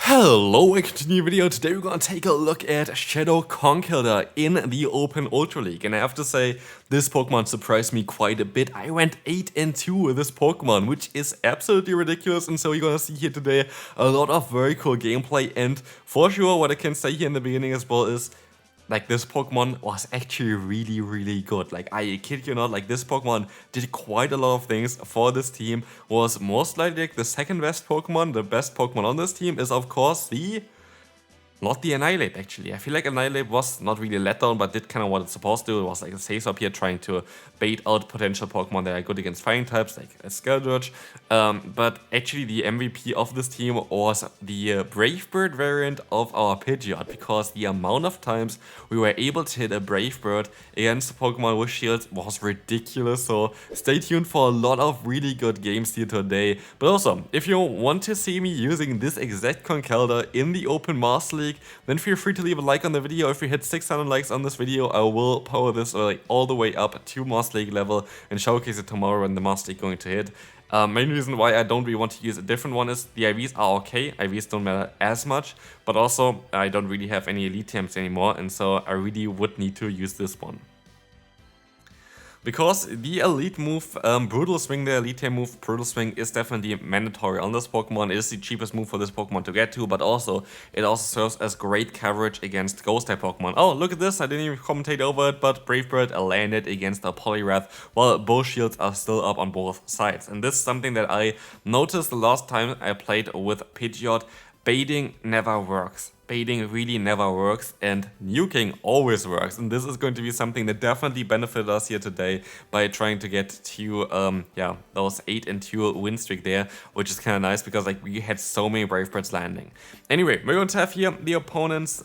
Hello, welcome to a new video. Today we're gonna take a look at Shadow Conkeldurr in the Open Ultra League. And I have to say, this Pokemon surprised me quite a bit. I went 8-2 with this Pokemon, which is absolutely ridiculous. And so you're gonna see here today a lot of very cool gameplay. And for sure, what I can say here in the beginning as well is, like, this Pokemon was actually really good. Like, I kid you not, like, this Pokemon did quite a lot of things for this team. Was most likely like, the second best Pokemon. The best Pokemon on this team is, of course, not the Annihilate, actually. I feel like Annihilate was not really a letdown, but did kind of what it's supposed to do. It was like a safe up here trying to bait out potential Pokemon that are good against fighting types, like a Skeldurge. But actually, the MVP of this team was the Brave Bird variant of our Pidgeot, because the amount of times we were able to hit a Brave Bird against Pokemon with shields was ridiculous. So stay tuned for a lot of really good games here today. But also, if you want to see me using this exact Conkeldurr in the Open Master League, then feel free to leave a like on the video. If we hit 600 likes on this video, I will power this all the way up to Master League level and showcase it tomorrow when the Master League going to hit. Main reason why I don't really want to use a different one is the IVs are okay. IVs don't matter as much, but also I don't really have any elite teams anymore, and so I really would need to use this one. Because the elite move, Brutal Swing, the elite move, Brutal Swing, is definitely mandatory on this Pokemon. It is the cheapest move for this Pokemon to get to, but also it also serves as great coverage against Ghost type Pokemon. Oh, look at this, I didn't even commentate over it, but Brave Bird landed against a Poliwrath, while both shields are still up on both sides. And this is something that I noticed the last time I played with Pidgeot. Baiting never works. Baiting really never works, and nuking always works. And this is going to be something that definitely benefited us here today by trying to get to those 8-2 win streak there, which is kind of nice because like we had so many Brave Birds landing. Anyway, we're going to have here the opponents.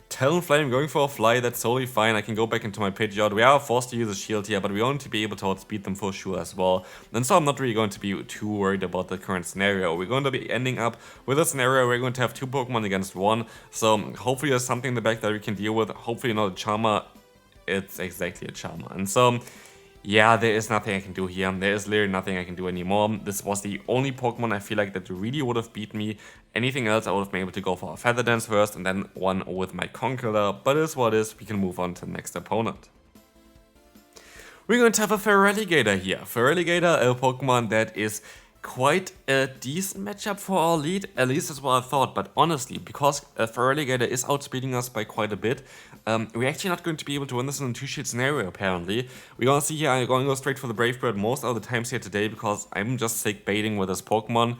Talonflame going for a fly, that's totally fine. I can go back into my Pidgeot. We are forced to use a shield here, but we want to be able to outspeed them for sure as well. And so I'm not really going to be too worried about the current scenario. We're going to be ending up with a scenario where we're going to have 2 Pokemon against 1. So hopefully there's something in the back that we can deal with. Hopefully not a Charmer. It's exactly a Charmer. And so yeah, there is nothing I can do here. There is literally nothing I can do anymore. This was the only Pokemon I feel like that really would have beat me. Anything else I would have been able to go for a Feather Dance first and then one with my Conkeldurr. But it is what it is. We can move on to the next opponent. We're going to have a Feraligatr here. Feraligatr, a Pokemon that is quite a decent matchup for our lead, at least that's what I thought. But honestly, because Feraligatr is outspeeding us by quite a bit, we're actually not going to be able to win this in a 2-shield scenario, apparently. We're gonna see here, I'm gonna go straight for the Brave Bird most of the times here today, because I'm just sick baiting with this Pokemon.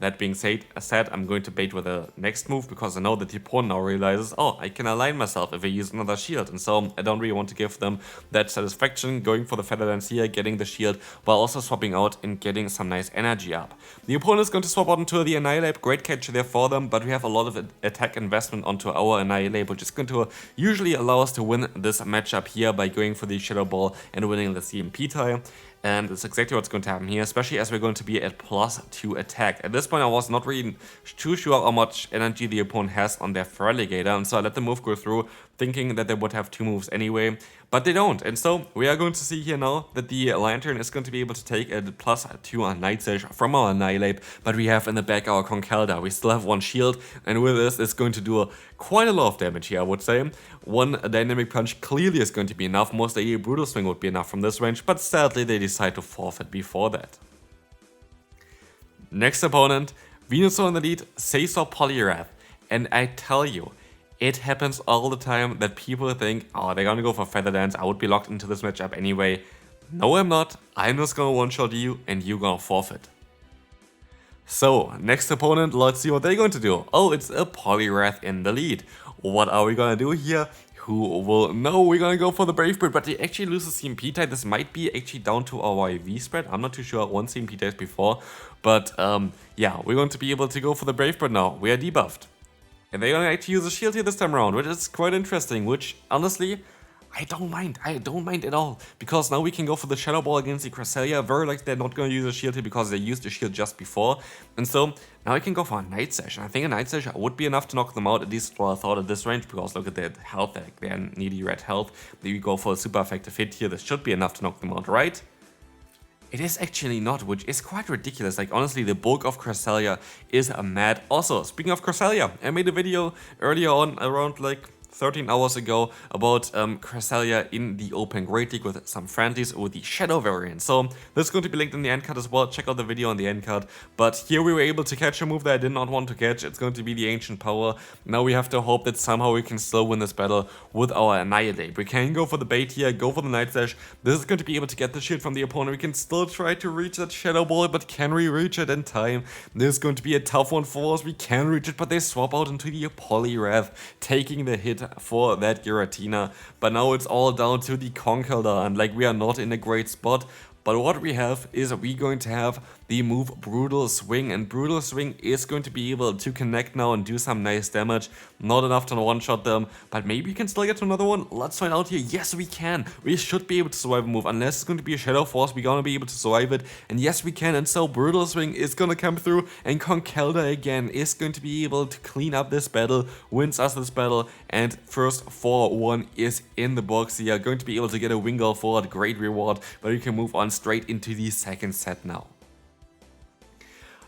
That being said, I'm going to bait with the next move, because I know that the opponent now realizes, oh, I can align myself if I use another shield, and so I don't really want to give them that satisfaction, going for the Feather Dance here, getting the shield, while also swapping out and getting some nice energy up. The opponent is going to swap out into the Annihilate, great catch there for them, but we have a lot of attack investment onto our Annihilate, which is going to usually allow us to win this matchup here by going for the Shadow Ball and winning the CMP tile. And that's exactly what's going to happen here, especially as we're going to be at +2 attack. At this point, I was not really too sure how much energy the opponent has on their Feraligatr, and so I let the move go through, thinking that they would have 2 moves anyway, but they don't. And so we are going to see here now that the Lantern is going to be able to take a +2 on Night Sage from our Annihilate, but we have in the back our Conkeldurr. We still have 1 shield, and with this, it's going to do quite a lot of damage here, I would say. 1 Dynamic Punch clearly is going to be enough. Most likely a Brutal Swing would be enough from this range, but sadly they decide to forfeit before that. Next opponent, Venusaur in the lead, Scizor Poliwrath, and I tell you, it happens all the time that people think, oh, they're gonna go for Feather Dance, I would be locked into this matchup anyway. No, I'm not. I'm just gonna one-shot you, and you're gonna forfeit. So, next opponent, let's see what they're going to do. Oh, it's a Poliwrath in the lead. What are we gonna do here? Who will know? We're gonna go for the Brave Bird, but he actually loses CMP type. This might be actually down to our IV spread. I'm not too sure. 1 CMP type before, but yeah, we're going to be able to go for the Brave Bird now. We are debuffed. And they're gonna actually use a shield here this time around, which is quite interesting, which honestly, I don't mind at all, because now we can go for the Shadow Ball against the Cresselia. Very likely they're not going to use a shield here because they used a shield just before, and so now I can go for a Night Session. I think a Night Session would be enough to knock them out, at least what I thought at this range, because look at their health, like their needy red health. Then we go for a super effective hit here, this should be enough to knock them out, right? It is actually not, which is quite ridiculous. Like, honestly, the bulk of Cresselia is mad. Also, speaking of Cresselia, I made a video earlier on, around like 13 hours ago, about Cresselia in the Open Great League with some friendlies with the Shadow variant. So this is going to be linked in the end card as well. Check out the video on the end card. But here we were able to catch a move that I did not want to catch. It's going to be the Ancient Power. Now we have to hope that somehow we can still win this battle with our Annihilate. We can go for the bait here, go for the Night Slash. This is going to be able to get the shield from the opponent. We can still try to reach that Shadow Ball, but can we reach it in time? This is going to be a tough one for us. We can reach it, but they swap out into the Poliwrath, taking the hit for that Giratina. But now it's all down to the Conkeldurr, and like, we are not in a great spot. But what we have is we're going to have the move Brutal Swing, and Brutal Swing is going to be able to connect now and do some nice damage. Not enough to one-shot them, but maybe we can still get to another one. Let's find out here. Yes, we can. We should be able to survive a move. Unless it's going to be a Shadow Force, we're going to be able to survive it. And yes, we can. And so Brutal Swing is going to come through, and Conkeldurr again is going to be able to clean up this battle, wins us this battle, and first 4-1 is in the box. We are going to be able to get a Wingull for it. Great reward, but we can move on straight into the second set now.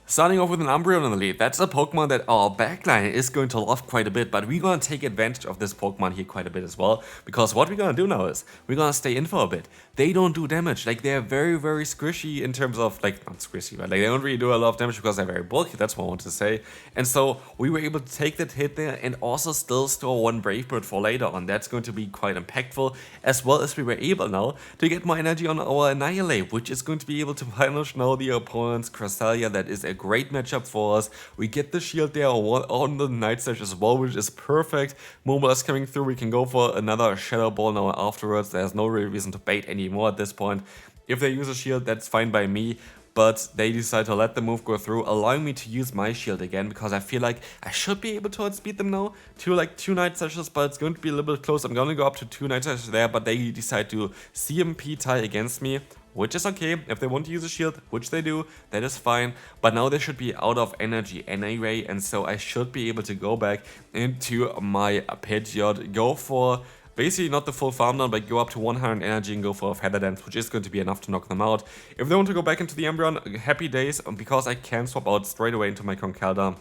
Starting off with an Umbreon in the lead. That's a Pokemon that our backline is going to love quite a bit, but we're going to take advantage of this Pokemon here quite a bit as well, because what we're going to do now is we're going to stay in for a bit. They don't do damage. Like, they're very, very squishy in terms of, like, not squishy, but like, they don't really do a lot of damage because they're very bulky. That's what I want to say. And so we were able to take that hit there and also still store one Brave Bird for later on. That's going to be quite impactful, as well as we were able now to get more energy on our Annihilate, which is going to be able to punish now the opponent's Cresselia. That is a great matchup for us. We get the shield there on the Night Slash as well, which is perfect. Mobile is coming through. We can go for another Shadow Ball now afterwards. There's no real reason to bait anymore at this point. If they use a shield, that's fine by me, but they decide to let the move go through, allowing me to use my shield again, because I feel like I should be able to outspeed them now to like 2 Night Slashes, but it's going to be a little bit close. I'm going to go up to 2 Night Slashes there, but they decide to CMP tie against me, which is okay. If they want to use a shield, which they do, that is fine. But now they should be out of energy anyway, and so I should be able to go back into my Pidgeot, go for basically not the full farm down, but go up to 100 energy and go for a Feather Dance, which is going to be enough to knock them out. If they want to go back into the Umbreon, happy days, because I can swap out straight away into my Conkeldurr,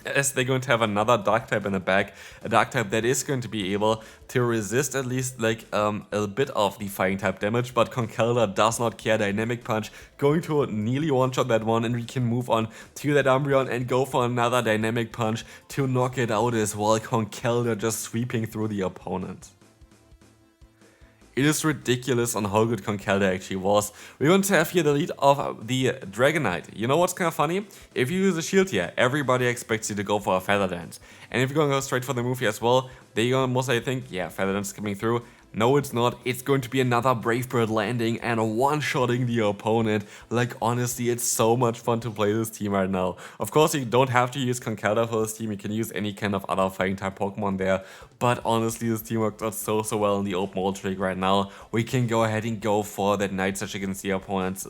as they're going to have another Dark type in the back, a Dark type that is going to be able to resist at least like a bit of the Fighting type damage, but Conkeldurr does not care. Dynamic Punch, going to nearly one-shot that one, and we can move on to that Umbreon and go for another Dynamic Punch to knock it out as well. Conkeldurr just sweeping through the opponent. It is ridiculous on how good Conkeldurr actually was. We're going to have here the lead of the Dragonite. You know what's kind of funny? If you use a shield here, everybody expects you to go for a Feather Dance. And if you're going to go straight for the move here as well, they're going to most likely think, yeah, Feather Dance is coming through. No, it's not. It's going to be another Brave Bird landing and one-shotting the opponent. Like, honestly, it's so much fun to play this team right now. Of course, you don't have to use Conkeldurr for this team. You can use any kind of other fighting type Pokemon there. But honestly, this team worked out so well in the open world league right now. We can go ahead and go for that Night Slash against the opponent's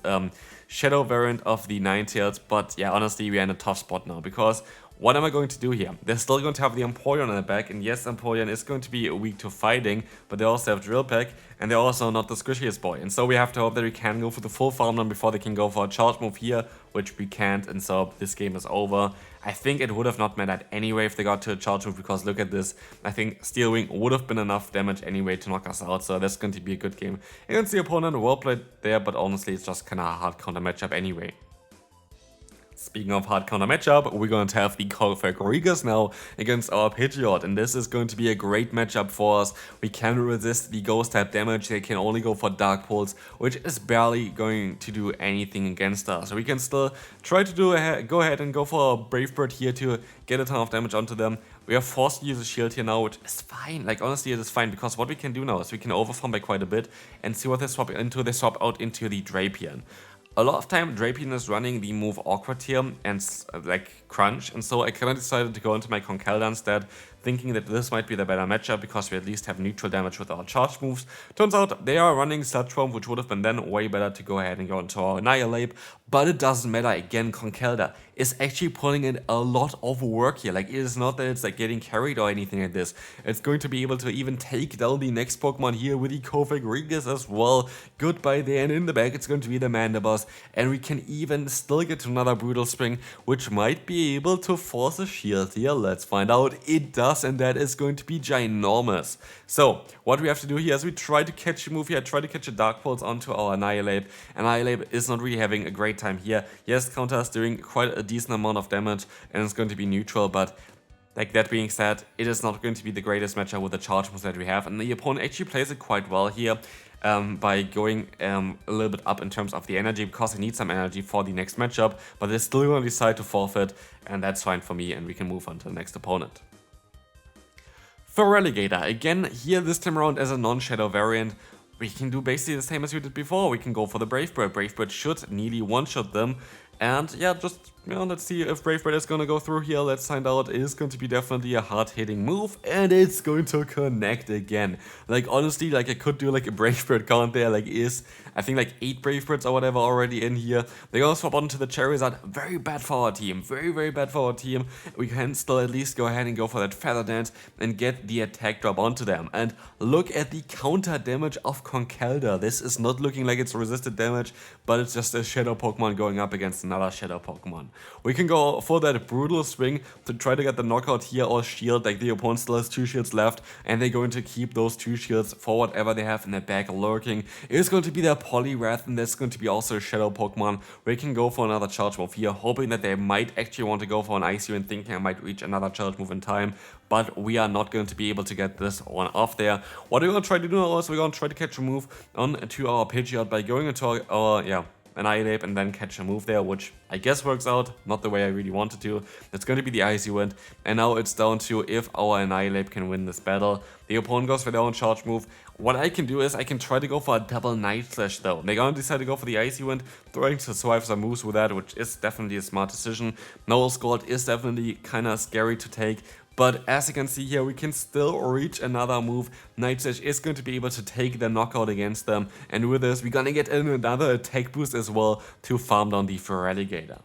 Shadow variant of the Ninetales. But yeah, honestly, we're in a tough spot now, because what am I going to do here? They're still going to have the Empoleon in the back, and yes, Empoleon is going to be weak to fighting, but they also have Drill Peck, and they're also not the squishiest boy. And so we have to hope that we can go for the full farm run before they can go for a charge move here, which we can't, and so this game is over. I think it would have not mattered anyway if they got to a charge move, because look at this. I think Steel Wing would have been enough damage anyway to knock us out, so that's going to be a good game against the opponent. Well played there, but honestly, it's just kind of a hard counter matchup anyway. Speaking of hard counter matchup, we're going to have the Thackery now against our Pidgeot, and this is going to be a great matchup for us. We can resist the Ghost type damage. They can only go for Dark Pulse, which is barely going to do anything against us. So we can still try to go ahead and go for a Brave Bird here to get a ton of damage onto them. We are forced to use a shield here now, which is fine. Like, honestly, it is fine, because what we can do now is we can overfarm by quite a bit and see what they swap into. They swap out into the Drapion. A lot of time, Drapion is running the move Awkward here and like Crunch, and so I kind of decided to go into my Conkeldurr instead, thinking that this might be the better matchup because we at least have neutral damage with our charge moves. Turns out they are running Sludge Bomb, which would have been then way better to go ahead and go into our Annihilate, but it doesn't matter. Again, Conkeldurr is actually putting in a lot of work here. Like, it is not that it's like getting carried or anything like this. It's going to be able to even take down the next Pokemon here with the Kofax as well. Goodbye there, and in the back it's going to be the Mandibuzz, and we can even still get to another Brutal Swing, which might be able to force a shield here. Let's find out. It does, and that is going to be ginormous. So what we have to do here is we try to catch a move here, try to catch a Dark Pulse onto our Annihilate. Annihilate is not really having a great time here. Yes, counter is doing quite a decent amount of damage, and it's going to be neutral, but like, that being said, it is not going to be the greatest matchup with the charge moves that we have, and the opponent actually plays it quite well here by going a little bit up in terms of the energy, because he needs some energy for the next matchup, but they're still going to decide to forfeit, and that's fine for me, and we can move on to the next opponent. For Relegator, again, here this time around as a non-Shadow variant, we can do basically the same as we did before. We can go for the Brave Bird. Brave Bird should nearly one-shot them. And yeah, just, you know, let's see if Brave Bird is gonna go through here. Let's find out. It is going to be definitely a hard-hitting move, and it's going to connect again. Like, honestly, like, I could do like a Brave Bird count there. Like, I think like 8 Brave Birds or whatever already in here. They're gonna swap onto the Charizard. Very bad for our team. Very, very bad for our team. We can still at least go ahead and go for that Feather Dance and get the attack drop onto them. And look at the counter damage of Conkeldurr. This is not looking like it's resisted damage, but it's just a Shadow Pokemon going up against another Shadow Pokemon. We can go for that Brutal Swing to try to get the knockout here or shield. Like, the opponent still has 2 shields left, and they're going to keep those 2 shields for whatever they have in their back lurking. It's going to be their Poliwrath, and that's going to be also a Shadow Pokemon. We can go for another charge move here, hoping that they might actually want to go for an Icy and thinking I might reach another charge move in time, but we are not going to be able to get this one off there. What we're going to try to do now is we're going to try to catch a move on to our Pidgeot by going into our Annihilate and then catch a move there, which I guess works out, not the way I really wanted to. It's going to be the Icy Wind, and now it's down to if our Annihilate can win this battle. The opponent goes for their own charge move. What I can do is I can try to go for a double Night Slash though. They're going to decide to go for the Icy Wind, trying to survive some moves with that, which is definitely a smart decision. No Scald is definitely kind of scary to take, but as you can see here, we can still reach another move. Night Slash is going to be able to take the knockout against them, and with this, we're gonna get another attack boost as well to farm down the Feraligatr.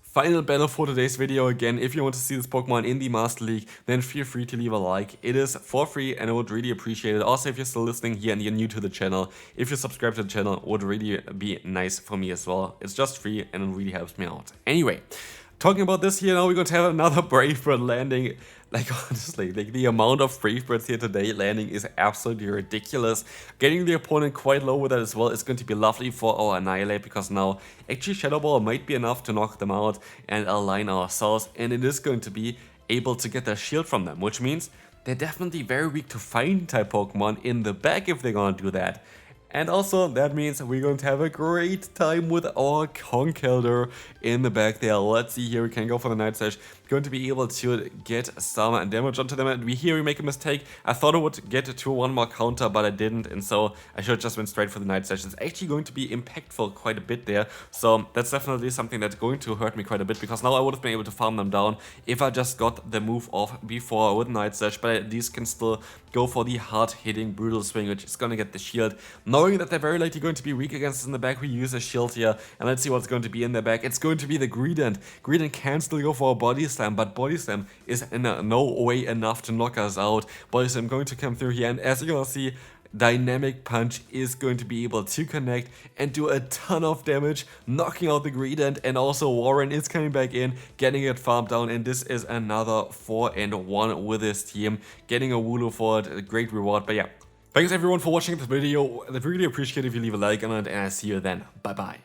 Final battle for today's video. Again, if you want to see this Pokemon in the Master League, then feel free to leave a like. It is for free and I would really appreciate it. Also, if you're still listening here and you're new to the channel, if you subscribe to the channel, would really be nice for me as well. It's just free and it really helps me out. Anyway, talking about this here, now we're going to have another Brave Bird landing. Like, honestly, like, the amount of Brave Birds here today landing is absolutely ridiculous. Getting the opponent quite low with that as well is going to be lovely for our Annihilate, because now actually Shadow Ball might be enough to knock them out and align ourselves, and it is going to be able to get the shield from them, which means they're definitely very weak to Fighting type Pokemon in the back if they're gonna do that. And also, that means we're going to have a great time with our Conkeldurr in the back there. Let's see here, we can go for the Night Slash. Going to be able to get some damage onto them. And we make a mistake. I thought I would get to one more counter, but I didn't. And so I should have just went straight for the Night Slash. It's actually going to be impactful quite a bit there. So that's definitely something that's going to hurt me quite a bit, because now I would have been able to farm them down if I just got the move off before with Night Slash. But at least can still go for the hard-hitting Brutal Swing, which is going to get the shield. Knowing that they're very likely going to be weak against us in the back, we use a shield here. And let's see what's going to be in their back. It's going to be the Greedent. Greedent can still go for a Body Slam, but Body Slam is in no way enough to knock us out. Body Slam going to come through here, and as you're going to see, Dynamic Punch is going to be able to connect and do a ton of damage, knocking out the Greedent, and also Warren is coming back in, getting it farmed down, and this is another 4-1 with his team, getting a Wooloo for it, a great reward. But yeah, thanks everyone for watching this video. I'd really appreciate it if you leave a like on it, and I'll see you then. Bye bye.